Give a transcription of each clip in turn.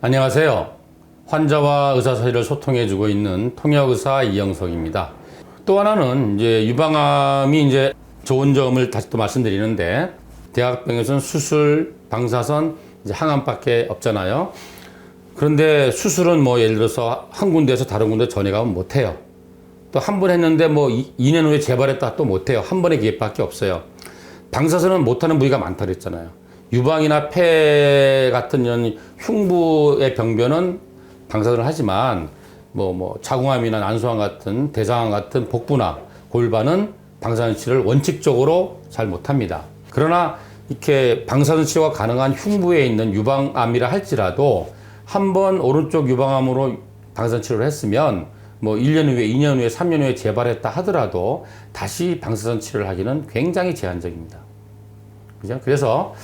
안녕하세요. 환자와 의사 사이를 소통해주고 있는 통역의사 이영석입니다. 또 하나는 이제 유방암이 이제 좋은 점을 다시 또 말씀드리는데, 대학병에서는 수술, 방사선, 이제 항암밖에 없잖아요. 그런데 수술은 뭐 예를 들어서 한 군데에서 다른 군데 전이가면 못해요. 또 한 번 했는데 뭐 2년 후에 재발했다 또 못해요. 한 번의 기회밖에 없어요. 방사선은 못하는 부위가 많다 그랬잖아요. 유방이나 폐 같은 이런 흉부의 병변은 방사선을 하지만 자궁암이나 난소암 같은 대장암 같은 복부나 골반은 방사선 치료를 원칙적으로 잘 못합니다. 그러나 이렇게 방사선 치료가 가능한 흉부에 있는 유방암이라 할지라도 한번 오른쪽 유방암으로 방사선 치료를 했으면 1년 후에, 2년 후에, 3년 후에 재발했다 하더라도 다시 방사선 치료를 하기는 굉장히 제한적입니다. 그죠? 그래서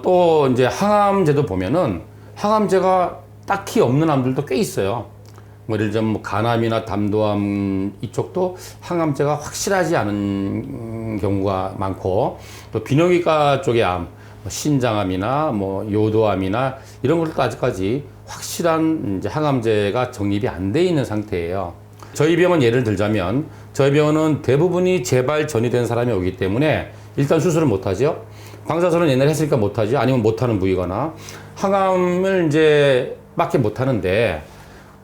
또 이제 항암제도 보면은 항암제가 딱히 없는 암들도 꽤 있어요. 예를 들면 간암이나 담도암 이쪽도 항암제가 확실하지 않은 경우가 많고, 또 비뇨기과 쪽의 암, 신장암이나 요도암이나 이런 것도 아직까지 확실한 이제 항암제가 정립이 안 돼 있는 상태예요. 저희 병원 예를 들자면, 저희 병원은 대부분이 재발 전이 된 사람이 오기 때문에 일단 수술을 못 하죠. 방사선은 옛날에 했으니까 못 하지, 아니면 못 하는 부위거나, 항암을 이제 밖에 못 하는데,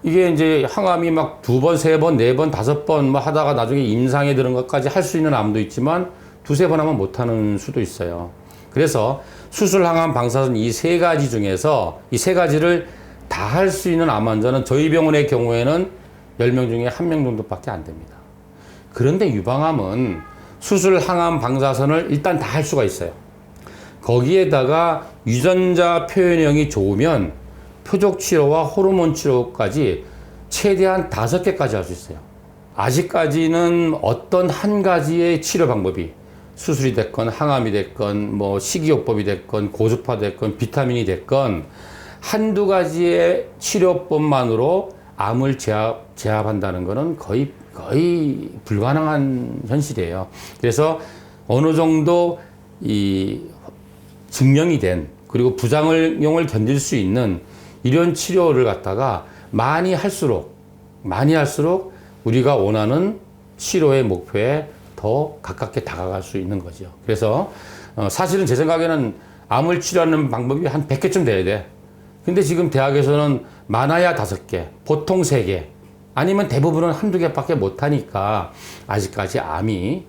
이게 이제 항암이 막 2번, 3번, 4번, 5번 하다가 나중에 임상에 드는 것까지 할 수 있는 암도 있지만 2-3번 하면 못 하는 수도 있어요. 그래서 수술, 항암, 방사선 이 3가지 중에서 이 3가지를 다 할 수 있는 암 환자는 저희 병원의 경우에는 10명 중에 1명 정도밖에 안 됩니다. 그런데 유방암은 수술, 항암, 방사선을 일단 다 할 수가 있어요. 거기에다가 유전자 표현형이 좋으면 표적 치료와 호르몬 치료까지 최대한 5개까지 할 수 있어요. 아직까지는 어떤 한 가지의 치료 방법이, 수술이 됐건 항암이 됐건 식이요법이 됐건 고주파 됐건 비타민이 됐건 한두 가지의 치료법만으로 암을 제압한다는 것은 거의 불가능한 현실이에요. 그래서 어느 정도 이 증명이 된, 그리고 부작용을 견딜 수 있는 이런 치료를 갖다가 많이 할수록 우리가 원하는 치료의 목표에 더 가깝게 다가갈 수 있는 거죠. 그래서 사실은 제 생각에는 암을 치료하는 방법이 한 100개쯤 돼야 돼. 근데 지금 대학에서는 많아야 5개, 보통 3개, 아니면 대부분은 1-2개밖에 못하니까 아직까지 암이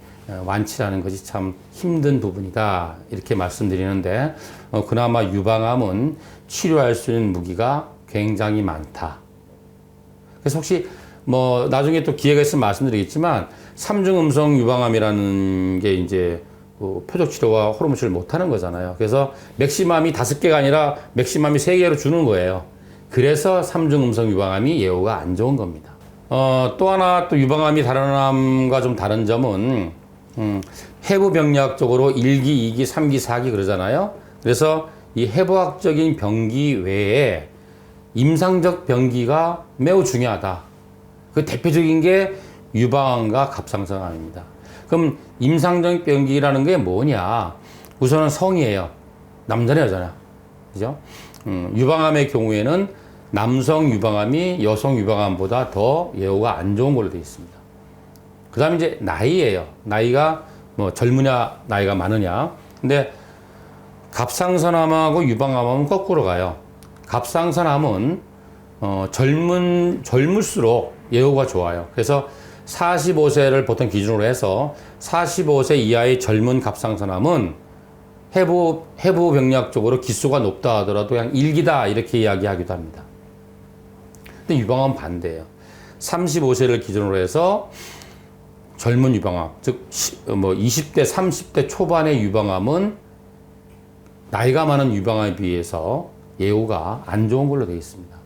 완치라는 것이 참 힘든 부분이다, 이렇게 말씀드리는데, 그나마 유방암은 치료할 수 있는 무기가 굉장히 많다. 그래서 혹시 나중에 또 기회가 있으면 말씀드리겠지만, 3중 음성 유방암이라는 게 이제 표적 치료와 호르몬 치료를 못 하는 거잖아요. 그래서 맥시멈이 5개가 아니라 맥시멈이 3개로 주는 거예요. 그래서 3중 음성 유방암이 예후가 안 좋은 겁니다. 또 하나 또 유방암이 다른 암과 좀 다른 점은, 해부병리학적으로 1기, 2기, 3기, 4기 그러잖아요. 그래서 이 해부학적인 병기 외에 임상적 병기가 매우 중요하다. 그 대표적인 게 유방암과 갑상선암입니다. 그럼 임상적 병기라는 게 뭐냐? 우선은 성이에요. 남자냐 여자냐, 그죠? 유방암의 경우에는 남성 유방암이 여성 유방암보다 더 예후가 안 좋은 걸로 되어 있습니다. 그 다음에 이제 나이예요. 나이가 젊으냐 나이가 많으냐. 근데 갑상선암하고 유방암은 거꾸로 가요. 갑상선암은 젊을수록 예후가 좋아요. 그래서 45세를 보통 기준으로 해서 45세 이하의 젊은 갑상선암은 해부병리학적으로 기수가 높다 하더라도 그냥 1기다 이렇게 이야기하기도 합니다. 근데 유방암은 반대예요. 35세를 기준으로 해서 젊은 유방암, 즉 20대, 30대 초반의 유방암은 나이가 많은 유방암에 비해서 예후가 안 좋은 걸로 되어 있습니다.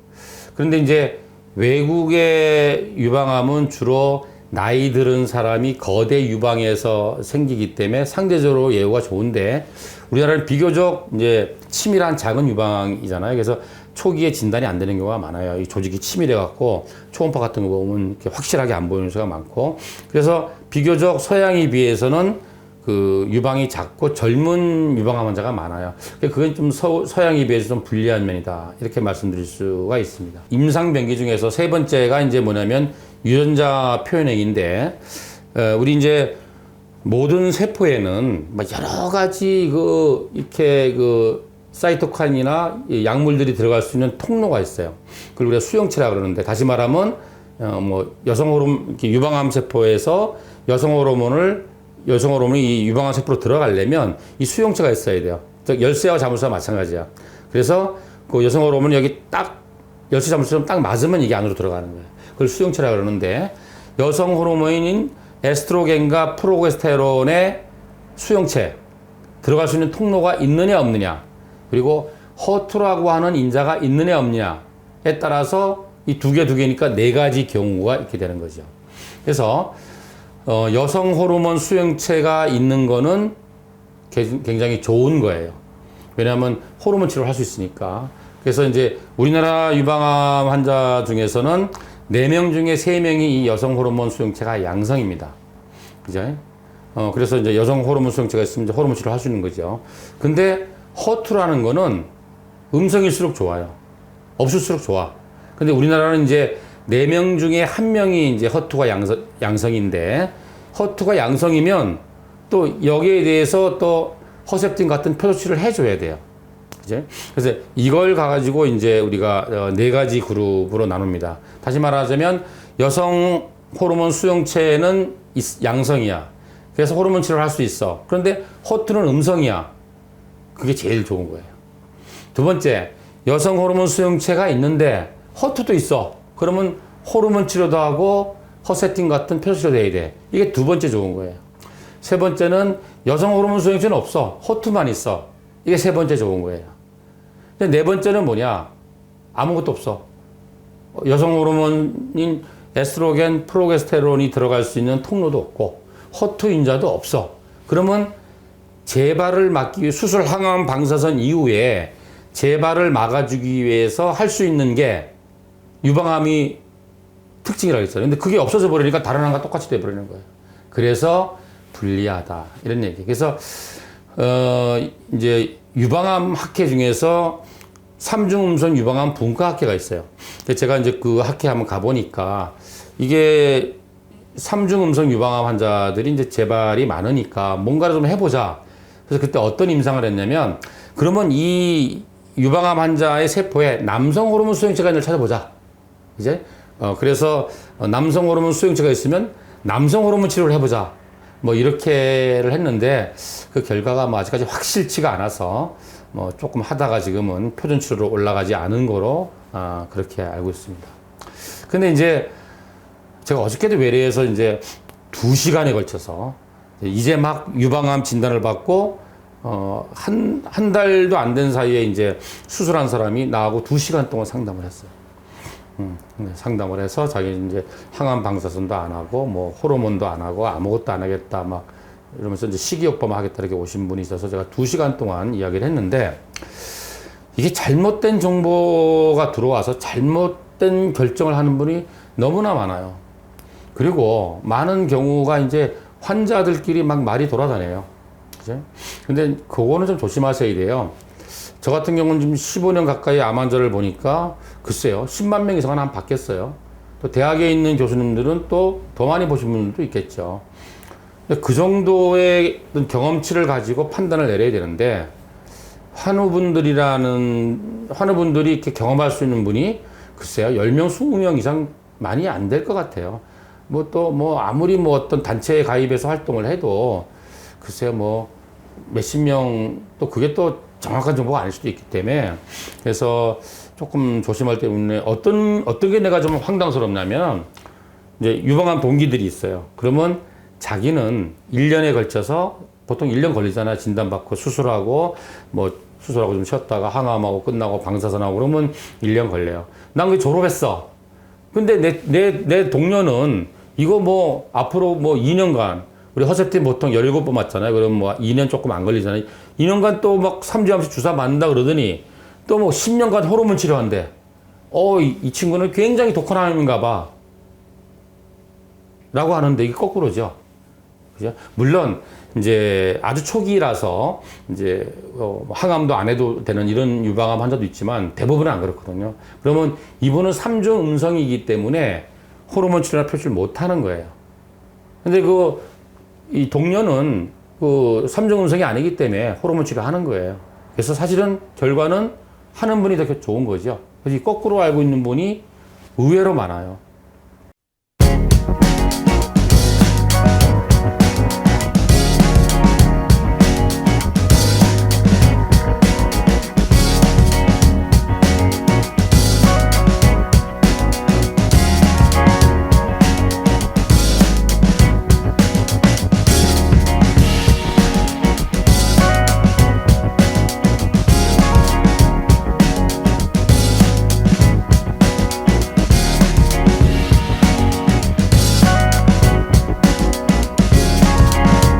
그런데 이제 외국의 유방암은 주로 나이 들은 사람이 거대 유방에서 생기기 때문에 상대적으로 예후가 좋은데, 우리나라는 비교적 이제 치밀한 작은 유방이잖아요. 그래서 초기에 진단이 안 되는 경우가 많아요. 이 조직이 치밀해갖고 초음파 같은 거 보면 이렇게 확실하게 안 보이는 수가 많고, 그래서 비교적 서양에 비해서는 그 유방이 작고 젊은 유방암 환자가 많아요. 그건 좀 서양에 비해서 좀 불리한 면이다. 이렇게 말씀드릴 수가 있습니다. 임상병기 중에서 세 번째가 이제 뭐냐면 유전자 표현액인데, 우리 이제 모든 세포에는 여러 가지 이렇게 사이토카인이나 약물들이 들어갈 수 있는 통로가 있어요. 그걸 우리가 수용체라 그러는데, 다시 말하면 여성 호르몬, 유방암 세포에서 여성 호르몬이 이 유방암 세포로 들어가려면 이 수용체가 있어야 돼요. 즉 열쇠와 자물쇠와 마찬가지야. 그래서 그 여성 호르몬이 여기 딱 열쇠 자물쇠처럼 딱 맞으면 이게 안으로 들어가는 거예요. 그걸 수용체라 그러는데, 여성 호르몬인 에스트로겐과 프로게스테론의 수용체 들어갈 수 있는 통로가 있느냐 없느냐, 그리고 허투라고 하는 인자가 있느냐 없느냐에 따라서 이 두 개니까 네 가지 경우가 있게 되는 거죠. 그래서 여성 호르몬 수용체가 있는 거는 굉장히 좋은 거예요. 왜냐하면 호르몬 치료를 할 수 있으니까. 그래서 이제 우리나라 유방암 환자 중에서는 4명 중에 3명이 이 여성 호르몬 수용체가 양성입니다. 그죠? 그래서 이제 여성 호르몬 수용체가 있으면 이제 호르몬 치료를 할 수 있는 거죠. 근데 허투라는 거는 음성일수록 좋아요. 없을수록 좋아. 근데 우리나라는 이제 4명 중에 1명이 이제 허투가 양성인데, 허투가 양성이면 또 여기에 대해서 또 허셉틴 같은 표조치를 해줘야 돼요. 그죠? 그래서 이걸 가지고 이제 우리가 4가지 그룹으로 나눕니다. 다시 말하자면 여성 호르몬 수용체는 양성이야. 그래서 호르몬 치료를 할 수 있어. 그런데 허투는 음성이야. 그게 제일 좋은 거예요. 두 번째, 여성 호르몬 수용체가 있는데 허투도 있어. 그러면 호르몬 치료도 하고 허세팅 같은 표시도 해야 돼. 이게 두 번째 좋은 거예요. 세 번째는 여성 호르몬 수용체는 없어. 허투만 있어. 이게 세 번째 좋은 거예요. 근데 네 번째는 뭐냐? 아무것도 없어. 여성 호르몬인 에스트로겐, 프로게스테론이 들어갈 수 있는 통로도 없고 허투 인자도 없어. 그러면 재발을 막기 위해 수술 항암 방사선 이후에 재발을 막아주기 위해서 할 수 있는 게 유방암이 특징이라고 했어요. 근데 그게 없어져 버리니까 다른 암과 똑같이 돼버리는 거예요. 그래서 불리하다. 이런 얘기. 그래서, 이제 유방암 학회 중에서 삼중음성 유방암 분과학회가 있어요. 제가 이제 그 학회 한번 가보니까 이게 삼중음성 유방암 환자들이 이제 재발이 많으니까 뭔가를 좀 해보자. 그래서 그때 어떤 임상을 했냐면, 그러면 이 유방암 환자의 세포에 남성 호르몬 수용체가 있는 걸 찾아보자. 이제 그래서 남성 호르몬 수용체가 있으면 남성 호르몬 치료를 해보자. 이렇게를 했는데 그 결과가 아직까지 확실치가 않아서 조금 하다가 지금은 표준 치료로 올라가지 않은 거로 그렇게 알고 있습니다. 근데 이제 제가 어저께도 외래에서 이제 2시간에 걸쳐서 이제 막 유방암 진단을 받고 한 달도 안 된 사이에 이제 수술한 사람이 나하고 2시간 동안 상담을 했어요. 상담을 해서 자기 이제 항암 방사선도 안 하고 호르몬도 안 하고 아무것도 안 하겠다 막 이러면서 이제 식이요법만 하겠다 이렇게 오신 분이 있어서 제가 2시간 동안 이야기를 했는데, 이게 잘못된 정보가 들어와서 잘못된 결정을 하는 분이 너무나 많아요. 그리고 많은 경우가 이제 환자들끼리 막 말이 돌아다녀요. 그죠? 근데 그거는 좀 조심하셔야 돼요. 저 같은 경우는 지금 15년 가까이 암 환자를 보니까 글쎄요, 10만 명 이상은 안 받겠어요. 또 대학에 있는 교수님들은 또 더 많이 보신 분들도 있겠죠. 그 정도의 경험치를 가지고 판단을 내려야 되는데, 환우분들이 이렇게 경험할 수 있는 분이 글쎄요, 10명, 20명 이상 많이 안 될 것 같아요. 아무리 어떤 단체에 가입해서 활동을 해도 글쎄요, 몇십 명, 또 그게 또 정확한 정보가 아닐 수도 있기 때문에, 그래서 조금 조심할 때문에 어떤 게 내가 좀 황당스럽냐면, 이제 유방암 동기들이 있어요. 그러면 자기는 1년에 걸쳐서 보통 1년 걸리잖아. 진단받고 수술하고 수술하고 좀 쉬었다가 항암하고 끝나고 방사선하고 그러면 1년 걸려요. 난 그 졸업했어. 근데 내 동료는 이거 앞으로 2년간, 우리 허셉틴 보통 17번 맞잖아요. 그럼 2년 조금 안 걸리잖아요. 2년간 또 3주에 한 번씩 주사 맞는다 그러더니 또 10년간 호르몬 치료한대. 이 친구는 굉장히 독한 암인가 봐. 라고 하는데 이게 거꾸로죠. 그죠? 물론 이제 아주 초기라서 이제 항암도 안 해도 되는 이런 유방암 환자도 있지만 대부분은 안 그렇거든요. 그러면 이분은 3중 음성이기 때문에 호르몬 치료나 표시를 못 하는 거예요. 근데 이 동료는 3중 음성이 아니기 때문에 호르몬 치료하는 거예요. 그래서 사실은 결과는 하는 분이 더 좋은 거죠. 그래서 거꾸로 알고 있는 분이 의외로 많아요.